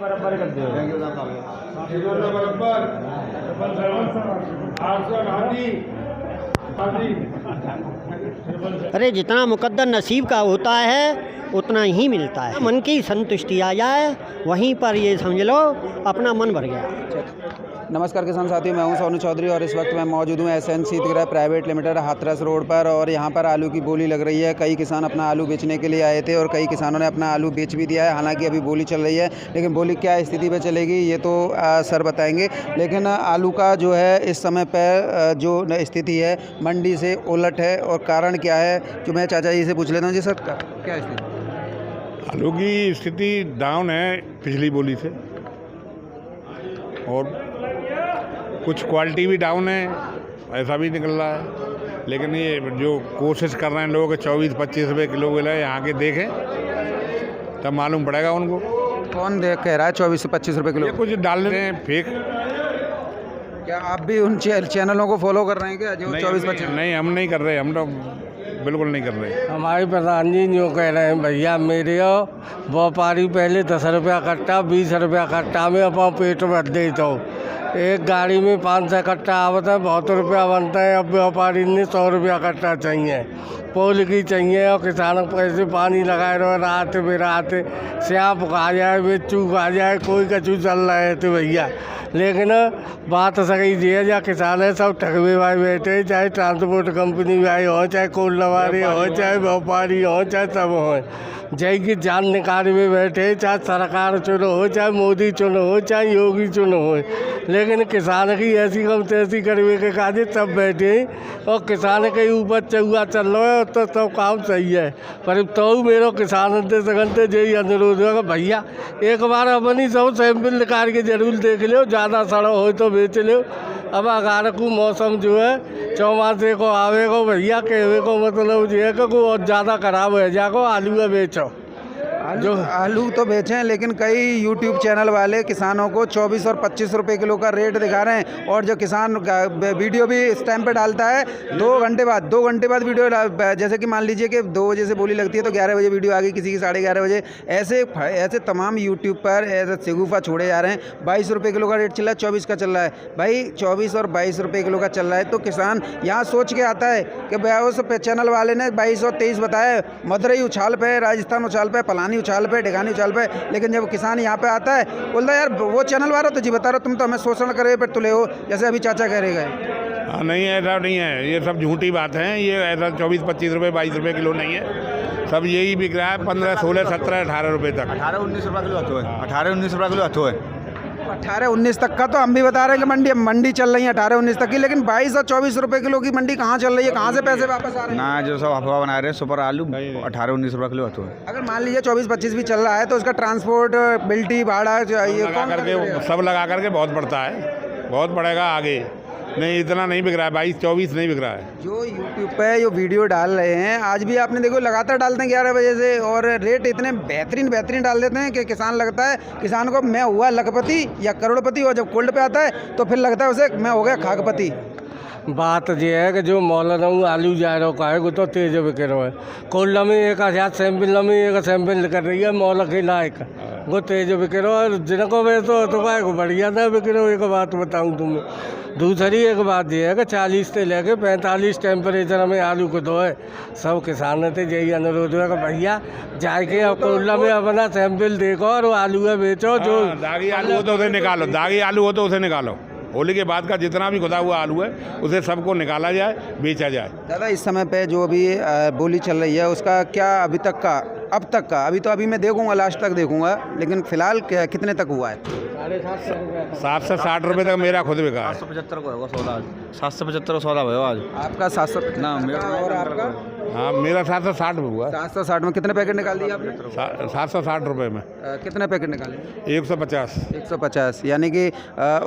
बराबर कर दो। अरे जितना मुकद्दर नसीब का होता है उतना ही मिलता है। मन की संतुष्टि आ जाए वहीं पर ये समझ लो अपना मन भर गया। नमस्कार किसान साथियों, मैं हूं सोनू चौधरी और इस वक्त मैं मौजूद हूं एसएन शीतगृह प्राइवेट लिमिटेड हाथरस रोड पर। और यहां पर आलू की बोली लग रही है। कई किसान अपना आलू बेचने के लिए आए थे और कई किसानों ने अपना आलू बेच भी दिया है। हालांकि अभी बोली चल रही है, लेकिन बोली क्या स्थिति पे चलेगी ये तो सर बताएंगे। लेकिन आलू का जो है इस समय पर जो स्थिति है मंडी से उलट है, और कारण क्या है जो मैं चाचा जी से पूछ लेता हूँ। जी सर, क्या स्थिति? आलू की स्थिति डाउन है पिछली बोली से, और कुछ क्वालिटी भी डाउन है, ऐसा भी निकल रहा है। लेकिन ये जो कोशिश कर रहे हैं लोग 24-25 रुपये किलो मिला यहाँ के देखें तब मालूम पड़ेगा उनको। कौन कह रहा है 24 से 25 रुपये किलो? कुछ डाल रहे हैं फेक। क्या आप भी उन चैनलों को फॉलो कर रहे हैं क्या जो 24-25? नहीं, हम नहीं कर रहे, हम तो बिल्कुल नहीं कर रहे। हमारे प्रधान जी जो कह रहे हैं भैया मेरे व्यापारी पहले 10 रुपया कट्टा 20 रुपया कट्टा में अपना पेट भर दे तो एक गाड़ी में 500 कट्टा आवता है, बहुत रुपया बनता है। अब व्यापारी ने 100 रुपया कट्टा चाहिए, पोल की चाहिए, और किसानों को ऐसे पानी लगाए रहो रात बेरात, स्याप खा जाए बेचू खा जाए, कोई कचू चल रहा है तो भैया। लेकिन बात सही जी है, जहाँ किसान है सब ठगवे भाई बैठे, चाहे ट्रांसपोर्ट कंपनी भाई हो, चाहे कोल लवारी हो, चाहे व्यापारी हो, चाहे सब हो, जय की जान निकाल में बैठे, चाहे सरकार चुनो हो, चाहे मोदी चुनो हो, चाहे योगी चुनो हो। लेकिन किसान की ऐसी कम तैसी करवे के काजे सब बैठे, और किसान के ऊपर चौआ चल रहा है तो सब काम सही है। पर तो मेरा किसान से यही अनुरोध होगा भैया एक बार अपनी सब सैंपल निकाल के जरूर देख लो, ज़्यादा सड़ा हो तो बेच लो। अब अगर को मौसम जो है चौमासे को आवे को भैया कहवे को मतलब जो है कि बहुत ज़्यादा खराब हो जाएगा, आलू बेचो। आलू तो बेचें, लेकिन कई यूट्यूब चैनल वाले किसानों को 24 और 25 रुपए किलो का रेट दिखा रहे हैं। और जो किसान वीडियो भी इस टाइम पे डालता है 2 घंटे बाद वीडियो, जैसे कि मान लीजिए कि 2 बजे से बोली लगती है तो 11 बजे वीडियो आ गई, किसी की 11:30 बजे। ऐसे तमाम यूट्यूब पर ऐसे सिगुफा छोड़े जा रहे हैं। 22 रुपये किलो का रेट चल रहा है, 24 का चल रहा है। भाई 24 और 22 रुपये किलो का चल रहा है तो किसान यहाँ सोच के आता है कि भाई उस चैनल वाले ने 22 और 23 बताया, मदुरई उछाल पे, राजस्थान उछाल पे, पलानी उछाल पे, ढेगानी उछाल पे। लेकिन जब किसान यहाँ पे आता है बोलता है यार वो चैनल वाला तो जी बता रहे हो, तुम तो हमें शोषण करे पे तुले हो, जैसे अभी चाचा कह रहे गए। नहीं, ऐसा नहीं है, ये सब झूठी बात है। ये ऐसा 24-25 रुपये 22 रुपये किलो नहीं है, सब यही बिक रहा है 15, 16, 17, 18 रुपये तक। 18-19 रुपये किलो हथो है, 18-19 रुपये किलो हथो है। 18-19 तक का तो हम भी बता रहे हैं कि मंडी चल रही है 18-19 तक की, लेकिन 22 और 24 रुपए किलो की मंडी कहाँ चल रही है? कहाँ से पैसे वापस आ रहे हैं? ना जो सब अफवाह बना रहे हैं सुपर आलू 18-19 रुपये किलो हथो है। अगर मान लीजिए 24-25 भी चल रहा है तो उसका ट्रांसपोर्ट बिल्टी भाड़ा ये सब लगा करके बहुत बढ़ता है, बहुत बढ़ेगा आगे। नहीं, इतना नहीं बिक रहा है, 22-24 नहीं बिक रहा है। जो यूट्यूब पे जो वीडियो डाल रहे हैं आज भी आपने देखो लगातार डालते हैं 11 बजे से, और रेट इतने बेहतरीन डाल देते हैं कि किसान लगता है किसान को मैं हुआ लखपति या करोड़पति, और जब कोल्ड पे आता है तो फिर लगता है उसे मैं हो गया खाकपति। बात ये है कि जो मौलाना आलू जा रहा का है वो तो तेज बिक रहा है। कोल्ड में 1000 सैंपल में एक सैंपल कर रही है मौला के लायक, वो तेज बिक रहा है। जिनको बेचो तो क्या बढ़िया ना बिक रहा हो। एक बात बताऊँ तुम्हें, दूसरी एक बात यह है कि 40 से लेके 45 टेम्परेचर में आलू को दो है। सब किसानों से यही अनुरोध है कि भैया जाके कोल्ला में अपना सैंपल देखो और आलू बेचो। जो दागी आलू हो तो उसे निकालो, दागी आलू हो तो उसे निकालो। होली के बाद का जितना भी खुदा हुआ आलू है उसे सबको निकाला जाए, बेचा जाए। दादा इस समय पे जो अभी बोली चल रही है उसका क्या अब तक का अभी मैं देखूंगा, लास्ट तक देखूंगा, लेकिन फिलहाल कितने तक हुआ है? 7 से 60 रुपये तक मेरा खुद बिका है। 775 को होगा सौदा, 775 सौदा भयो आज आपका 700 ना मेरा और आपका? हाँ, मेरा 760 में हुआ। 760 में कितने पैकेट निकाल दिए आपने? 760 रुपये में कितने पैकेट निकाले? 150। 150, यानी कि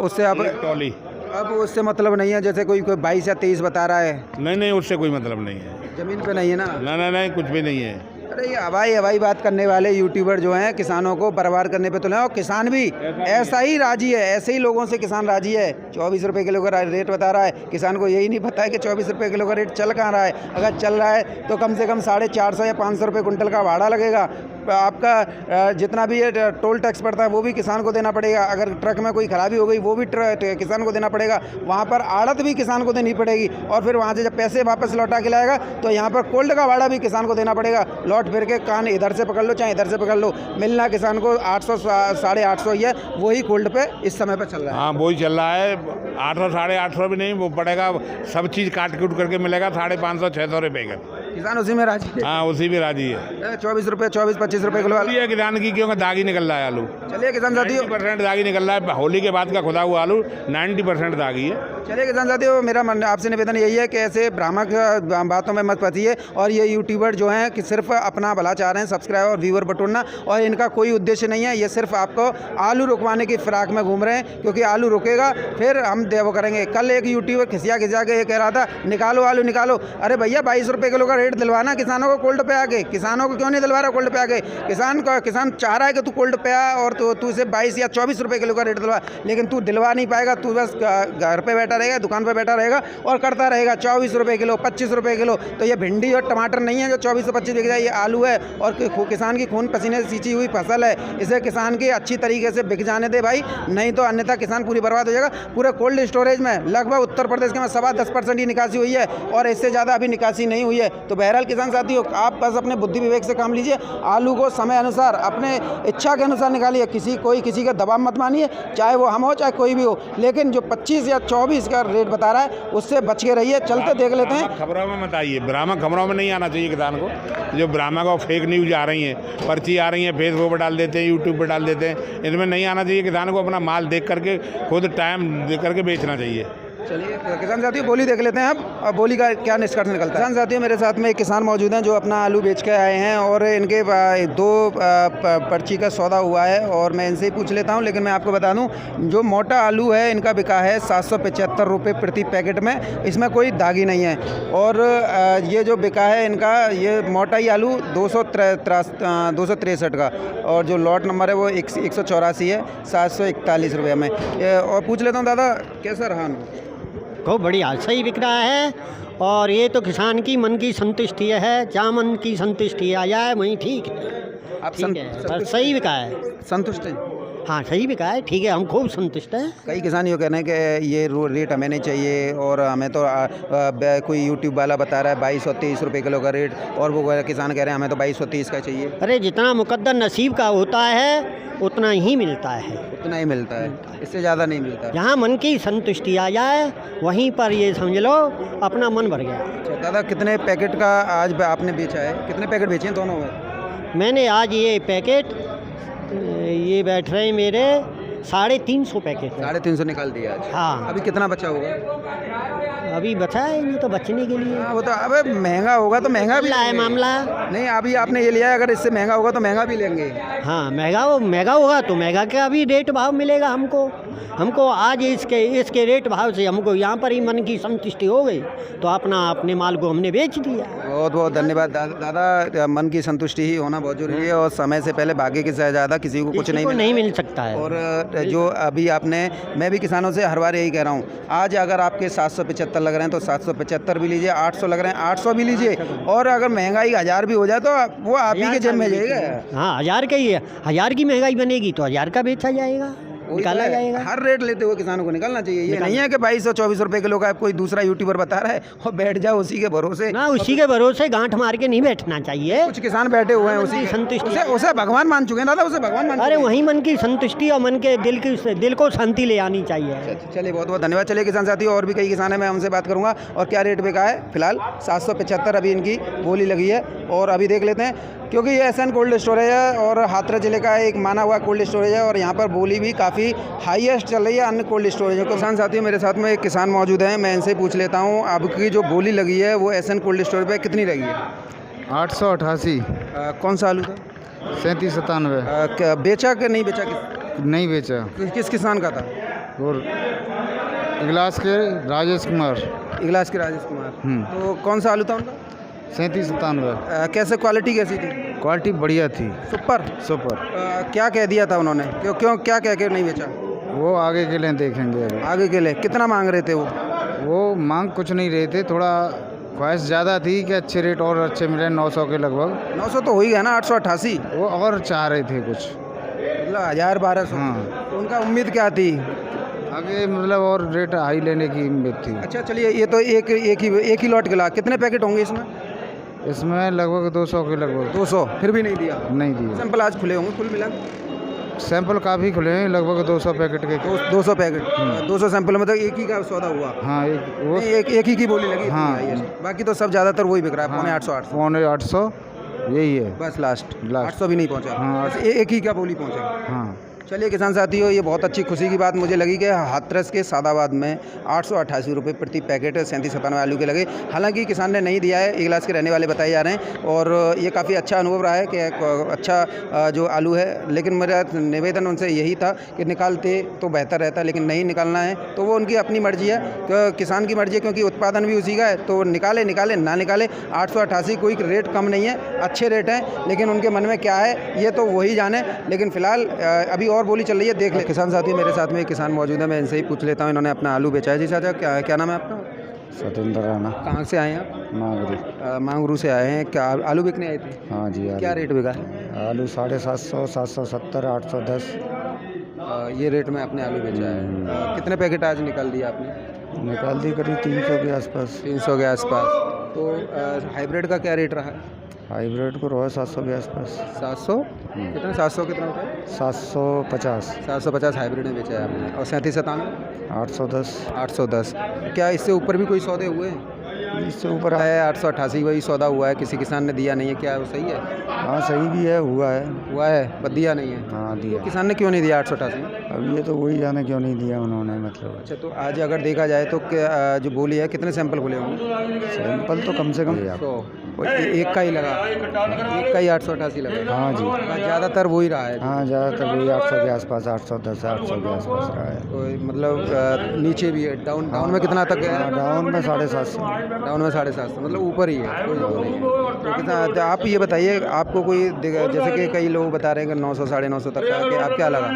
उससे आप टॉली। अब उससे मतलब नहीं है, जैसे कोई 22 या 23 बता रहा है? नहीं, उससे कोई मतलब नहीं है। जमीन पे नहीं है ना? नहीं, कुछ भी नहीं है। अरे ये हवाई बात करने वाले यूट्यूबर जो हैं किसानों को बर्बाद करने पे तुले, और किसान भी ऐसा ही राजी है, ऐसे ही लोगों से किसान राजी है। 24 रुपये किलो का रेट बता रहा है, किसान को यही नहीं पता है कि 24 रुपये किलो का रेट चल कहाँ रहा है। अगर चल रहा है तो कम से कम 450 या 500 रुपये कुंटल का भाड़ा लगेगा। आपका जितना भी ये टोल टैक्स पड़ता है वो भी किसान को देना पड़ेगा। अगर ट्रक में कोई खराबी हो गई वो भी किसान को देना पड़ेगा। वहाँ पर आड़त भी किसान को देनी पड़ेगी और फिर वहाँ से जब पैसे वापस लौटा के लाएगा तो यहाँ पर कोल्ड का भाड़ा भी किसान को देना पड़ेगा। लौट फिर के कान इधर से पकड़ लो चाहे इधर से पकड़ लो, मिलना किसान को 800 850 ही है। वही कोल्ड पे इस समय पे चल रहा है। हाँ वही चल रहा है, 800 850 भी नहीं, वो पड़ेगा सब चीज़ काट कूट करके मिलेगा 550 600 रुपये का। किसान उसी में राजी है। हाँ उसी भी राजी है। 24 रुपये 24-25 रुपये किलो ये है किसान की, क्योंकि दागी निकल रहा है आलू। चलिए किसान साथियों, 90% दागी निकल रहा है। होली के बाद का खुदा हुआ आलू 90% दागी है। चलिए किसान साथियों, मेरा आपसे निवेदन यही है कि ऐसे भ्रामक बातों में मत फंसिए। और ये यूट्यूबर जो हैं कि सिर्फ अपना भला चाह रहे हैं, सब्सक्राइबर और व्यूअर बटोरना, और इनका कोई उद्देश्य नहीं है। ये सिर्फ आपको आलू रुकवाने की फिराक में घूम रहे हैं, क्योंकि आलू रुकेगा फिर हम वो करेंगे। कल एक यूट्यूबर खिसिया के ये कह रहा था निकालो आलू निकालो। अरे भैया 22 रुपये किलो का रेट दिलवाना किसानों को कोल्ड पे आके। किसानों को क्यों नहीं दिलवा रहा कोल्ड पे आके? किसान चाह रहा है कि तू कोल्ड पे आ और तू इसे 22 या 24 रुपये किलो का रेट दिलवा, लेकिन तू दिलवा नहीं पाएगा। तू बस घर पे बैठा रहेगा, दुकान पे बैठा रहेगा और करता रहेगा 24 रुपये किलो 25 रुपये किलो। तो ये भिंडी और टमाटर नहीं है जो 24 से 25 बिक जाए, ये आलू है और किसान की खून पसीने से सींची हुई फसल है। इसे किसान की अच्छी तरीके से बिक जाने दे भाई, नहीं तो अन्यथा किसान पूरी बर्बाद हो जाएगा। पूरे कोल्ड स्टोरेज में लगभग उत्तर प्रदेश के में 10% ही निकासी हुई है और इससे ज़्यादा अभी निकासी नहीं हुई है। तो बहरहाल किसान साथियों, आप बस अपने बुद्धि विवेक से काम लीजिए। आलू को समय अनुसार अपने इच्छा के अनुसार निकालिए। किसी का दबाव मत मानिए, चाहे वो हम हो चाहे कोई भी हो। लेकिन जो 25 या 24 का रेट बता रहा है उससे बच के रहिए। चलते देख लेते हैं। खबरों में मत आइए, भ्रामक खबरों में नहीं आना चाहिए किसान को। जो भ्रामक और फेक न्यूज आ रही हैं, पर्ची आ रही हैं, फेसबुक पर डाल देते हैं, यूट्यूब पर डाल देते हैं, इनमें नहीं आना चाहिए। किसान को अपना माल देख करके खुद टाइम दे करके बेचना चाहिए। चलिए किसान साथियों, बोली देख लेते हैं अब बोली का क्या निष्कर्ष निकलता है। किसान साथियों, मेरे साथ में एक किसान मौजूद हैं जो अपना आलू बेच के आए हैं और इनके 2 पर्ची का सौदा हुआ है और मैं इनसे ही पूछ लेता हूं। लेकिन मैं आपको बता दूं, जो मोटा आलू है इनका बिका है 775 रुपये प्रति पैकेट में। इसमें कोई दागी नहीं है। और ये जो बिका है इनका, ये मोटा ही आलू 263 का, और जो लॉट नंबर है वो 184 है 741 रुपये में। और पूछ लेता हूँ दादा, कैसा रहा? खूब बढ़िया, सही बिक रहा है। और ये तो किसान की मन की संतुष्टि है। जहाँ मन की संतुष्टि आ जाए वहीं ठीक है। आप ठीक है, बस सही बिका है। संतुष्ट हैं? हाँ सही बिका है, ठीक है, हम खूब संतुष्ट हैं। कई किसान ये कह रहे हैं कि ये रेट हमें नहीं चाहिए और हमें तो कोई यूट्यूब वाला बता रहा है 22 और 23 रुपये किलो का रेट, और वो किसान कह रहे हैं हमें तो 22 और 30 का चाहिए। अरे जितना मुकद्दर नसीब का होता है उतना ही मिलता है। उतना ही मिलता है, इससे ज़्यादा नहीं मिलता। जहाँ मन की संतुष्टि आ जाए वहीं पर ये समझ लो अपना मन भर गया। दादा, कितने पैकेट का आज आपने बेचा है? कितने पैकेट बेचे हैं दोनों में? मैंने आज ये पैकेट, ये बैठ रहे हैं मेरे 350 पैकेट। 350 निकाल दिया आज। हाँ। अभी कितना बचा होगा? अभी बचा है ये तो बचने के लिए। हाँ, वो तो अबे महंगा होगा तो महंगा भी है मामला। नहीं, अभी आपने ये लिया है, अगर इससे महंगा होगा तो महंगा भी लेंगे। हाँ, महंगा होगा तो महंगा का भी रेट भाव मिलेगा हमको आज इसके रेट भाव से हमको यहाँ पर ही मन की संतुष्टि हो गई तो अपने माल को हमने बेच दिया। बहुत बहुत धन्यवाद दादा। मन की संतुष्टि ही होना बहुत जरूरी है और समय से पहले भाग्य के ज़्यादा किसी को कुछ नहीं मिल सकता है। और जो अभी मैं भी किसानों से हर बार यही कह रहा हूँ, आज अगर आपके 775 लग रहे हैं तो 775 भी लीजिए, 800 लग रहे हैं 800 भी लीजिए, और अगर महंगाई 1000 भी हो जाए तो वो आप ही के जेब में जाएगा। हाँ, 1000 का ही है। 1000 की महंगाई बनेगी तो 1000 का बेचा जाएगा, निकाला जाएगा। हर रेट लेते हुए किसानों को निकालना चाहिए। ये नहीं है कि 22 और 24 रुपये किलो का कोई दूसरा यूट्यूबर बता रहा है और बैठ जाओ उसी के भरोसे। ना, उसी के भरोसे गांठ मार के नहीं बैठना चाहिए। कुछ किसान बैठे हुए हैं उसी संतुष्टि, उसे भगवान मान चुके हैं दादा, उसे भगवान मान। अरे वही मन की संतुष्टि और मन के दिल को शांति ले आनी चाहिए। चलिए बहुत बहुत धन्यवाद। चलिए किसान साथियों, और भी कई किसान हैं, मैं उनसे बात करूंगा। और क्या रेट बिका है फिलहाल? 775 अभी इनकी बोली लगी है। और अभी देख लेते हैं, क्योंकि ये एसएन कोल्ड स्टोरेज है और हाथरस जिले का एक माना हुआ कोल्ड स्टोरेज है और यहाँ पर बोली भी काफ़ी हाईएस्ट चल रही है अन्य कोल्ड स्टोरेज है। किसान साथियों, मेरे साथ में एक किसान मौजूद हैं, मैं इनसे पूछ लेता हूँ आपकी जो बोली लगी है वो एसएन कोल्ड स्टोरेज पे कितनी लगी है? 888। कौन सा आलू था? 3797। बेचा कि नहीं बेचा? नहीं बेचा। किस किसान का था? और इगलास के राजेश कुमार। इगलास के राजेश कुमार। तो कौन सा आलू था उनका? 3797। कैसे, क्वालिटी कैसी थी? क्वालिटी बढ़िया थी। सुपर। क्या कह दिया था उन्होंने? क्यों क्या कह के नहीं बेचा? वो आगे के लिए देखेंगे। आगे के लिए कितना मांग रहे थे वो? मांग कुछ नहीं रहे थे, थोड़ा ख्वाहिश ज़्यादा थी कि अच्छे रेट और अच्छे मिले 900 के लगभग। 900 तो हो ही गया ना, 888 वो और चाह रहे थे कुछ, मतलब 1000-1200। हाँ। तो उनका उम्मीद क्या थी? आगे मतलब और रेट हाई लेने की उम्मीद थी। अच्छा चलिए, ये तो एक ही लॉट गिला, कितने पैकेट होंगे इसमें? इसमें लगभग 200 के लगभग 200, फिर भी नहीं दिया? नहीं दिए। सैंपल आज खुले होंगे कुल मिला? सैंपल काफ़ी खुले हैं, लगभग 200 पैकेट के। 200 पैकेट, 200 सैंपल मतलब एक ही का सौदा हुआ? हाँ, एक ही की बोली लगी? हाँ। बाकी तो सब ज़्यादातर वही बिक रहा है, पौने 800 पौने 800 यही है बस लास्ट। लास्ट। 800 भी नहीं पहुंचा? हाँ। बस एक ही का बोली पहुंचा। हाँ। चलिए किसान साथियों, ये बहुत अच्छी खुशी की बात मुझे लगी कि हाथरस के सादाबाद में 888 रुपये प्रति पैकेट 37-97 आलू के लगे। हालांकि किसान ने नहीं दिया है, इगलास के रहने वाले बताए जा रहे हैं, और ये काफ़ी अच्छा अनुभव रहा है कि अच्छा जो आलू है। लेकिन मेरा निवेदन उनसे यही था कि निकालते तो बेहतर रहता, लेकिन नहीं निकालना है तो वो उनकी अपनी मर्जी है, किसान की मर्जी है, क्योंकि उत्पादन भी उसी का है। तो निकाले ना निकाले, 888 कोई रेट कम नहीं है, अच्छे रेट हैं, लेकिन उनके मन में क्या है ये तो वही जाने। लेकिन फ़िलहाल अभी और बोली चल रही है, देख ले। किसान साथी मेरे साथ में एक किसान मौजूद है, मैं इनसे ही पूछ लेता हूँ, इन्होंने अपना आलू बेचा है। जी चाचा, क्या नाम है आपका? सतेंद्र राणा। कहाँ से आए हैं आप? मांगरू। मांगरू से आए हैं। क्या आलू बिकने आए थे? हाँ जी। क्या रेट बिका है? आलू 750, 770, 810 ये रेट में आपने आलू बेचा है। कितने पैकेट आज निकाल दिया आपने? निकाल दी करीब 300 के आसपास। 300 के आसपास। तो हाइब्रिड का क्या रेट रहा है? हाइब्रिड को रहा 700 के आसपास। 700? कितना? 700 कितना होता है? 750। 750 हाइब्रिड में बेचा है आपने। और 37-97? 810। 810। क्या इससे ऊपर भी कोई सौदे हुए हैं? इससे ऊपर है 888 वही सौदा हुआ है, किसी किसान ने दिया नहीं है, क्या वो सही है? हाँ सही भी है, हुआ है पर दिया नहीं है। हाँ दिया। किसान ने क्यों नहीं दिया 888? अब ये तो वही जाने क्यों नहीं दिया उन्होंने, मतलब। अच्छा, तो आज अगर देखा जाए तो जो बोली है, कितने सैंपल खुले होंगे? सैंपल तो कम से कम 100। एक का ही लगा, एक का ही 888 लगा। हाँ जी। ज़्यादातर वही रहा है। हाँ ज़्यादातर वही 800 के आसपास, 810, 800 के आसपास रहा है। तो मतलब नीचे भी है? डाउन में कितना तक है? डाउन में 750। डाउन में 750, मतलब ऊपर ही है, कोई वो नहीं है। तो कितना, तो आप ये बताइए, आपको कोई जैसे कि कई लोग बता रहे हैं कि 900 950 तक का, कि आप क्या लगा?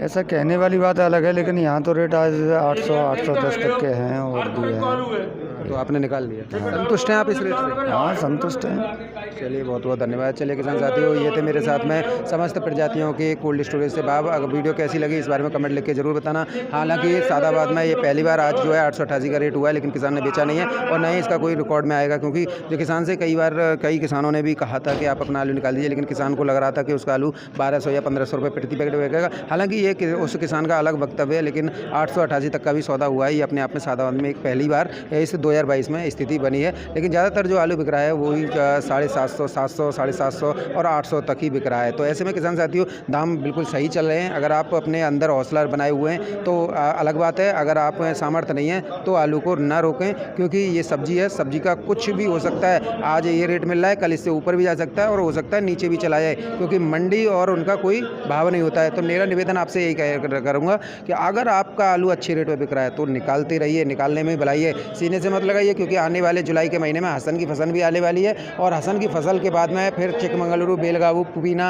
ऐसा कहने वाली बात अलग है, लेकिन यहाँ तो रेट आज 800, 810 तक के हैं और दिए हैं। तो आपने निकाल दिया, संतुष्ट हैं आप इस रेट से? हाँ संतुष्ट हैं। चलिए बहुत बहुत धन्यवाद। चलिए किसान साथियों, ये थे मेरे साथ में समस्त प्रजातियों के कोल्ड स्टोरेज से बाब। अगर वीडियो कैसी लगी इस बारे में कमेंट लिख के जरूर बताना। हालांकि सादाबाद में ये पहली बार आज जो है 888 का रेट हुआ है, लेकिन किसान ने बेचा नहीं है और न ही इसका कोई रिकॉर्ड में आएगा, क्योंकि जो किसान से कई किसानों ने भी कहा था कि आप अपना आलू निकाल दीजिए, लेकिन किसान को लग रहा था कि उसका आलू 1200 या 1500 रुपये प्रति पैकेट बिकेगा। हालांकि ये उस किसान का अलग वक्तव्य है, लेकिन 888 तक का भी सौदा हुआ है। ये अपने आप में सादाबाद में एक पहली बार इस 2022 में स्थिति बनी है। लेकिन ज़्यादातर जो आलू बिक रहा है वही 750, 700, 750 और 800 तक ही बिक रहा है। तो ऐसे में किसान साथियों दाम बिल्कुल सही चल रहे हैं। अगर आप अपने अंदर हौसला बनाए हुए हैं तो अलग बात है। अगर आप सामर्थ्य नहीं है तो आलू को ना रोकें, क्योंकि ये सब्जी है, सब्जी का कुछ भी हो सकता है। आज ये रेट मिल रहा है, कल इससे ऊपर भी जा सकता है और हो सकता है नीचे भी चला जाए, क्योंकि मंडी और उनका कोई भाव नहीं होता है। तो मेरा निवेदन आपसे यही करूँगा कि अगर आपका आलू अच्छे रेट पर बिक रहा है तो निकालते रहिए, निकालने में भलाई है, सीने से मत लगाइए, क्योंकि आने वाले जुलाई के महीने में हसन की फसल भी आने वाली है। और हसन की फसल के बाद में फिर चिकमंगलुरु, बेलगावी, पुबीना,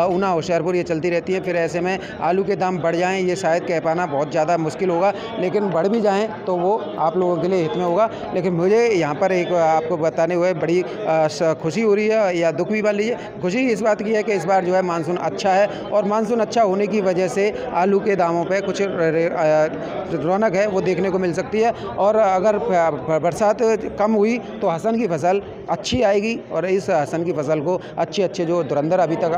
ऊना, होशियारपुर ये चलती रहती है। फिर ऐसे में आलू के दाम बढ़ जाएं ये शायद कह पाना बहुत ज़्यादा मुश्किल होगा, लेकिन बढ़ भी जाएं तो वो आप लोगों के लिए हित में होगा। लेकिन मुझे यहाँ पर एक आपको बताने हुए बड़ी खुशी हो रही है, या दुख भी मान लीजिए। खुशी इस बात की है कि इस बार जो है मानसून अच्छा है, और मानसून अच्छा होने की वजह से आलू के दामों पर कुछ रौनक है वो देखने को मिल सकती है। और अगर बरसात कम हुई तो हसन की फसल अच्छी आएगी, और इस हसन की फसल को अच्छे जो धुरंधर अभी तक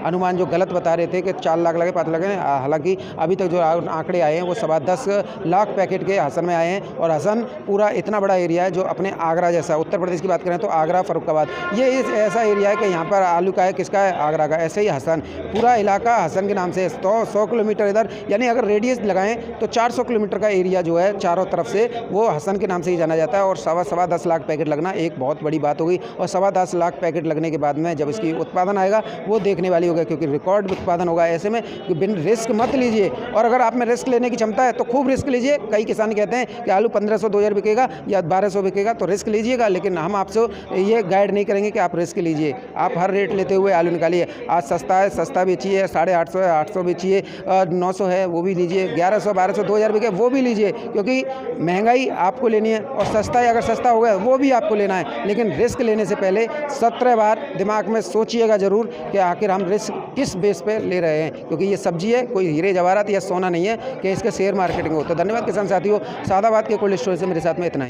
अनुमान जो गलत बता रहे थे कि 4 लाख लगे, 5 लाख लगे, हालांकि अभी तक जो आंकड़े आए हैं वो 10.25 लाख पैकेट के हसन में आए हैं। और हसन पूरा इतना बड़ा एरिया है, जो अपने आगरा जैसा, उत्तर प्रदेश की बात करें तो आगरा, फर्रुखाबाद, ये ऐसा एरिया है कि यहाँ पर आलू का है, किसका है, आगरा का। ऐसे ही हसन पूरा इलाका हसन के नाम से 100 किलोमीटर इधर, यानी अगर रेडियस लगाएं तो 400 किलोमीटर का एरिया जो है चारों तरफ से वो हसन के नाम से ही जाना जाता है। और 10.25 लाख पैकेट लगना एक बहुत बड़ी बात बात होगी और 10.25 लाख पैकेट लगने के बाद में जब इसकी उत्पादन आएगा वो देखने वाली होगा, क्योंकि रिकॉर्ड उत्पादन होगा। ऐसे में बिन रिस्क मत लीजिए, और अगर आप में रिस्क लेने की क्षमता है तो खूब रिस्क लीजिए। कई किसान कहते हैं कि आलू 1500-2000 बिकेगा या 1200 बिकेगा, तो रिस्क लीजिएगा, लेकिन हम आपसे ये गाइड नहीं करेंगे कि आप रिस्क लीजिए। आप हर रेट लेते हुए आलू निकालिए। आज सस्ता है, सस्ता बेचिए, 850 है 800 बेचिए, 900 है वो भी लीजिए, 1100 1200 2000 बिके वो भी लीजिए, क्योंकि महंगाई आपको लेनी है और सस्ता है, अगर सस्ता हो गया वो भी आपको लेना है। लेकिन रिस्क लेने से पहले 17 बार दिमाग में सोचिएगा ज़रूर कि आखिर हम रिस्क किस बेस पे ले रहे हैं, क्योंकि ये सब्जी है, कोई हीरे जवाहरात या सोना नहीं है कि इसका शेयर मार्केटिंग हो। तो धन्यवाद किसान साथियों, सादाबाद के कोल्ड स्टोरेज से मेरे साथ में इतना ही।